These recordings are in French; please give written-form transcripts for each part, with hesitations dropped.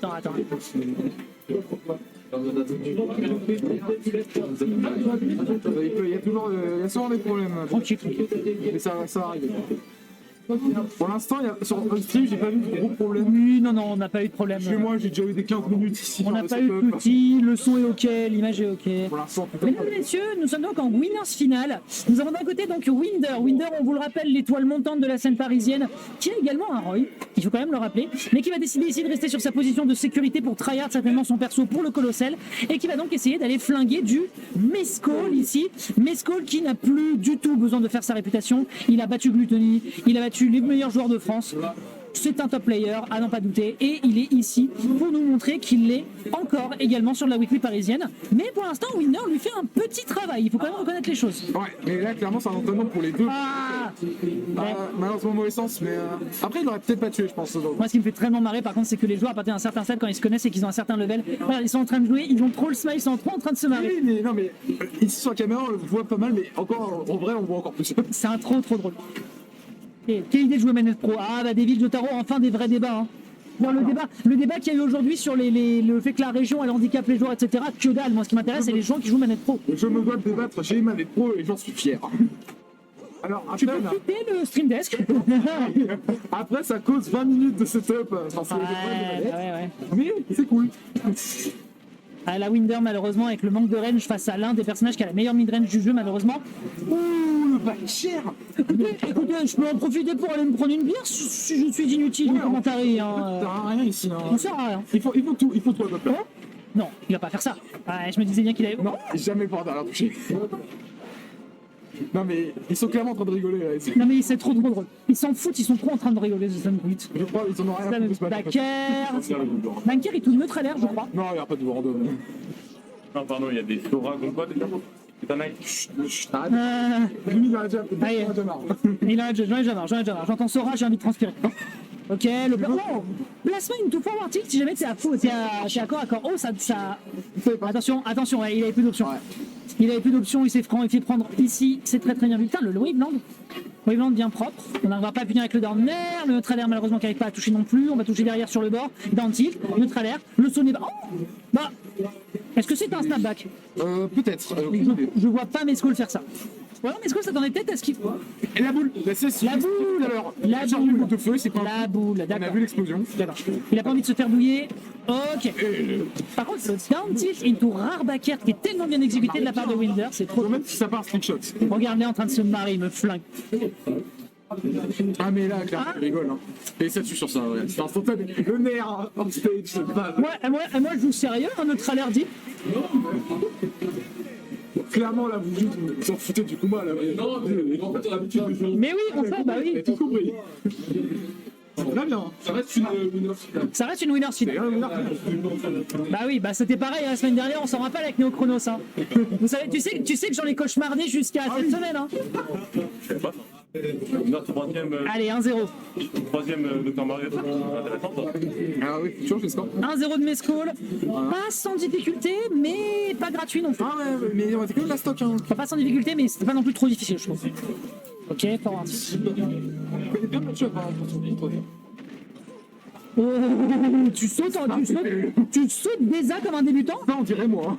Attends. Il y a souvent des problèmes. Tranquille. Mais ça arrive. Pour l'instant, sur le stream, j'ai pas vu de gros problèmes. Oui, non, on n'a pas eu de problème. Chez moi, j'ai déjà eu des 15 minutes ici. On n'a pas eu de soucis, le son est ok, l'image est ok. Pour l'instant, Mesdames et messieurs, nous sommes donc en winners finale. Nous avons d'un côté donc Winder. Winder, on vous le rappelle, l'étoile montante de la scène parisienne, qui a également un Roy, il faut quand même le rappeler, mais qui va décider ici de rester sur sa position de sécurité pour tryhard certainement son perso pour le Colossal, et qui va donc essayer d'aller flinguer du Mescall ici. Mescall qui n'a plus du tout besoin de faire sa réputation. Il a battu Gluttony, il a battu les meilleurs joueurs de France. C'est un top player, à n'en pas douter, et il est ici pour nous montrer qu'il l'est encore également sur la weekly parisienne. Mais pour l'instant, Winder lui fait un petit travail, il faut quand même reconnaître les choses. Ouais, mais là, clairement, c'est un entraînement pour les deux. Malheureusement, mauvais sens, mais après, il l'aurait peut-être pas tué, je pense. Moi, ce qui me fait très marrer, par contre, c'est que les joueurs, à partir d'un certain stade, quand ils se connaissent et qu'ils ont un certain level, voilà, ils sont en train de jouer, ils ont trop le smile, ils sont trop en train de se marrer. Oui, mais non, mais ici sur la caméra, on le voit pas mal, mais encore, en vrai, on voit encore plus. C'est un trop drôle. Et quelle idée de jouer manette pro. Ah bah David Jotaro, enfin des vrais débats. Bon, le débat qu'il y a eu aujourd'hui sur le fait que la région elle handicape les joueurs, etc. Que dalle, moi ce qui m'intéresse c'est les gens qui jouent manette pro. Je me dois de débattre, j'ai manette pro et j'en suis fier. Alors après, tu peux quitter le stream desk. Après ça cause 20 minutes de setup. Ouais. Mais c'est cool. Ah, la Winder malheureusement avec le manque de range face à l'un des personnages qui a la meilleure mid-range du jeu malheureusement. Ouh, le back cher. Écoutez, je peux en profiter pour aller me prendre une bière si je suis inutile en commentary. Ça sert à rien ici. On sert à rien. Il faut tout à peu près. Non, il va pas faire ça. Ah, je me disais bien qu'il allait. Non, jamais pas à la toucher. Non mais ils sont clairement en train de rigoler là ici. Non mais c'est trop drôle. Ils s'en foutent, ils sont trop en train de rigoler ce Sun Brut. Je crois qu'ils en ont rien à foutre. Banker est tout neutralaire je crois. Non, il n'y a pas de random. Non pardon, il y a des Sora ou quoi déjà. Putain mec. Lui il en a déjà marre. Il en a déjà marre, j'entends Sora, j'ai envie de transpirer. Ok, le placement into forward tilt si jamais t'es à corps à corps. Oh ça. Attention, ouais, il avait plus d'options. Ouais. Il avait plus d'options, il s'est fait prendre ici, c'est très bien vu. Putain, le Waveland bien propre. On n'arrivera pas à punir avec le down air, le neutral air malheureusement qui n'arrive pas à toucher non plus. On va toucher derrière sur le bord, down tilt, neutral air, le saut n'est pas. Oh bah, est-ce que c'est un snapback? Peut-être. Je vois pas Mescall faire ça. Ouais, mais est-ce que ça t'en est peut-être à ce qu'il faut? Et la boule, la boule de feu, c'est quoi? La boule, d'accord. On a vu l'explosion. Il a pas envie de se faire douiller. Ok. Par contre, le down tilt into rare backer qui est tellement bien exécuté de la part de Winder, c'est trop. Même si ça part un shot. Regardez en train de se marrer, il me flingue. Ah mais là, clairement, il rigole. Hein. Et ça tue sur ça, ouais. C'est instantané. Le nerf on stage. Moi, je joue sérieux, un neutral air dit. Clairement, là, vous en foutez du combat, là. Non, en fait, on a l'habitude de jouer. Mais oui, on fait, bah oui. Tout compris. Très bien. Ça reste une winner finale. Ça reste une winner finale. Bah oui, bah c'était pareil la semaine dernière, on s'en rappelle avec Neo Chronos. Hein. Vous savez, tu sais que j'en ai cauchemardé jusqu'à cette semaine. Hein. Je sais pas. Troisième. Allez, 1-0. Troisième Dr Mario, intéressante. Ah oui, toujours le score. 1-0 de Mescall. Pas sans difficulté, mais pas gratuit non plus. Ah ouais, mais on était quand même la stock. Hein. Pas sans difficulté, mais c'était pas non plus trop difficile, je trouve. Ok, forward. Il est bien battu à part pour son victoire. Oh, tu sautes déjà comme un débutant? Non, on dirait moi.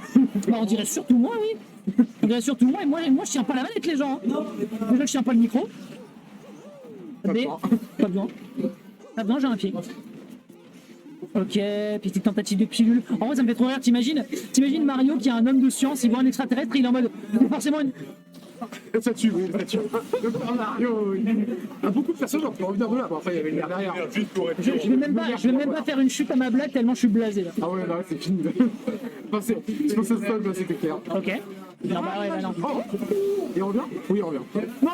Bah, on dirait surtout moi, oui. On dirait surtout moi, et moi je tiens pas la manette, les gens. Hein. Déjà, je tiens pas le micro. Pas besoin, j'ai un pied. Ok, petite tentative de pilule. En vrai, ça me fait trop rire. T'imagines Mario qui est un homme de science, il voit un extraterrestre, il est en mode forcément une. Ça tue, oui, ça tue. Le Super Mario, il y a beaucoup de personnes qui ont revenir de là. Bon, après, il y avait une derrière. Je vais même pas faire une chute à ma blague tellement je suis blasé là. Ah ouais, là, c'est fini. Enfin, je pense que c'est stop, là, c'était clair. Ok. Non, bah ouais, bah non. Oh. Et on revient? Oui, on revient. Non,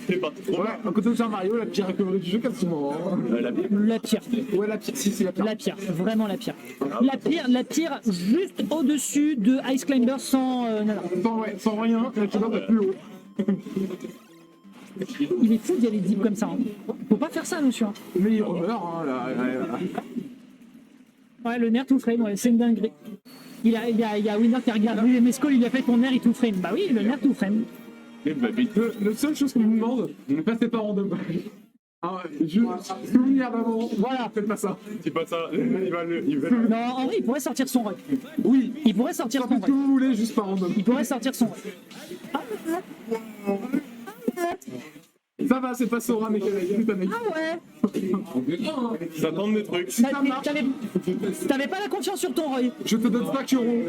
C'est parti. Ouais, à côté de Jean-Mario, la pire recovery du jeu, quasiment. La pire. La pire. Ouais, la pire, si, c'est la pire. La pire, vraiment la pire. La pire, juste au-dessus de Ice Climber sans. Sans rien, la pire va plus haut. Il est fou d'y aller deep comme ça. Hein. Faut pas faire ça, monsieur. Mais il meurt, hein, là. Ouais, le nerf tout frame, ouais, c'est une dinguerie. Il y a Winder qui a regardé Mescall, il a fait ton nerf et tout frame. Bah oui, le nerf tout frame. Le seule chose qu'on nous demande, ne passez pas random. Ah, souvenir d'avant. Voilà. Faites pas ça. C'est pas ça. Il va le. Non, en vrai, il pourrait sortir son rock. Oui. Il pourrait sortir son Faites ce que rock. vous voulez, juste par random. Il pourrait sortir son rock. Ça va, c'est pas Sora, mec. C'est un mec. Ah ouais. Ça tente des trucs. T'avais pas la confiance sur ton Roy. Je te donne 5 euros.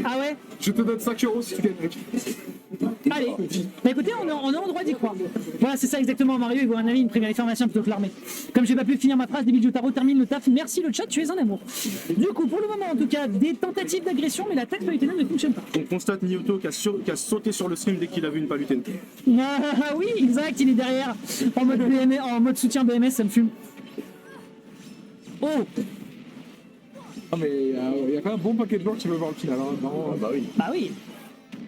Ah ouais. Je te donne 5 euros si tu gagnes, mec. Allez. Bah écoutez, on est en droit d'y croire. Voilà, c'est ça exactement. Mario, il voit un ami, il me prévient les pharmaciens plutôt que l'armée. Comme j'ai pas pu finir ma phrase, David Jotaro termine le taf. Merci le chat, tu es un amour. Du coup, pour le moment, en tout cas, des tentatives d'agression, mais la tête palutène ne fonctionne pas. On constate Nioto qui a sauté sur le stream dès qu'il a vu une palutène. Ah oui, exact, il est derrière. En mode BMS, en mode soutien BMS, ça me fume. Oh. Ah, mais il y a quand même un bon paquet de gens qui veulent voir le final. Hein. Vraiment, Bah oui. Bah oui.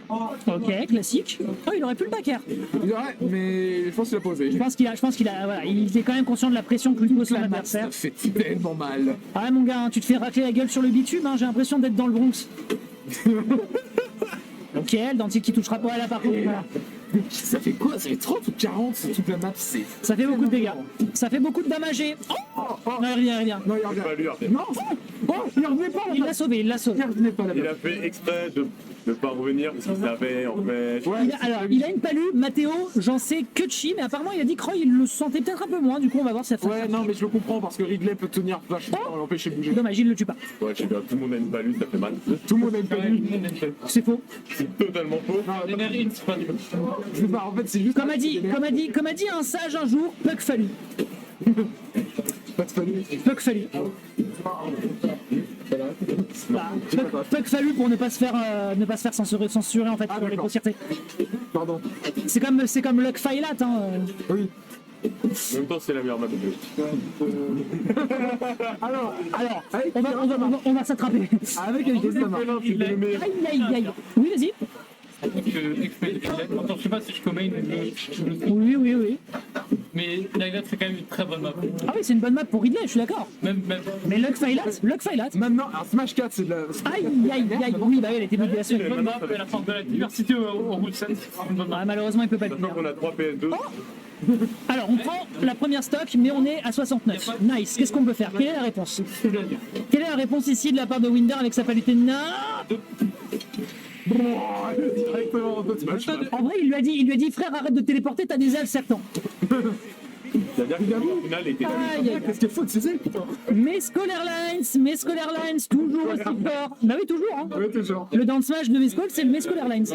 Ok, classique. Oh, il aurait pu le backer. Ouais, mais je pense qu'il a posé. Je pense qu'il a, voilà, il est quand même conscient de la pression que lui pose son adversaire. Ça fait tellement mal. Ah mon gars, hein, tu te fais racler la gueule sur le bitume, hein, j'ai l'impression d'être dans le Bronx. Ok, le dentier qui touchera pas là par contre. Voilà. Ça fait quoi? Ça fait 30 ou 40? Toute la map, c'est. Ça fait beaucoup de dégâts. Ça fait beaucoup de damagés. Oh, non, il revient. Non, il Pas revient. lui, Arte. Non! Oh, il revenait pas Il l'a sauvé, il l'a sauvé. Il revenait pas Il là-bas. a fait exprès de ne pas revenir parce qu'il savait en fait. Ouais, Alors, il a une palue, Mathéo, j'en sais que de chi, mais apparemment il a dit que Roy, il le sentait peut-être un peu moins, du coup on va voir si ça fait. ouais, non, mais je le comprends parce que Ridley peut tenir vachement et l'empêcher de bouger. Dommage, il le tue pas. Ouais, je sais pas, tout le monde a une palue, ça fait mal. Tout le monde a une palue. C'est faux. C'est totalement faux. Je sais pas, en fait, c'est juste. Comme a dit un sage un jour, Puck fallu. Pas de palue. Puck fallu. Voilà. Puck fallu pour ne pas se faire censurer en fait pour les d'accord. grossièretés. Pardon. C'est comme Luck Failat, hein. Oui. En même temps, c'est la meilleure map de jeu. Alors, On va s'attraper. avec un ça marche. Aïe. Oui, vas-y. Attends, je sais pas si je commande Oui. mais Lilac c'est quand même une très bonne map. Ah oui, c'est une bonne map pour Ridley, je suis d'accord. Même. Mais Luck Failat. Maintenant, alors Smash 4, c'est de la. Aïe. Oui, bah oui, elle était bonne C'est une bonne map, elle apporte de la diversité au route 7. C'est une bonne map. Ah, malheureusement, il peut pas le Maintenant faire. qu'on a 3 PS2, Alors, on prend la première stock, mais on est à 69. Nice. Qu'est-ce qu'on peut faire? Quelle est la réponse? Quelle est la réponse ici de la part de Winder avec sa palutène? Directement en mode Smash. En vrai, il lui a dit, frère, arrête de téléporter, t'as des ailes serpents. c'est-à-dire que le final était. Aïe. Qu'est-ce qu'il faut de ces ailes, putain? Mes Skull Airlines, toujours aussi fort. Bah oui, toujours, hein. Ouais, t'es genre. Le down smash de Mescol, c'est le Mescol Airlines.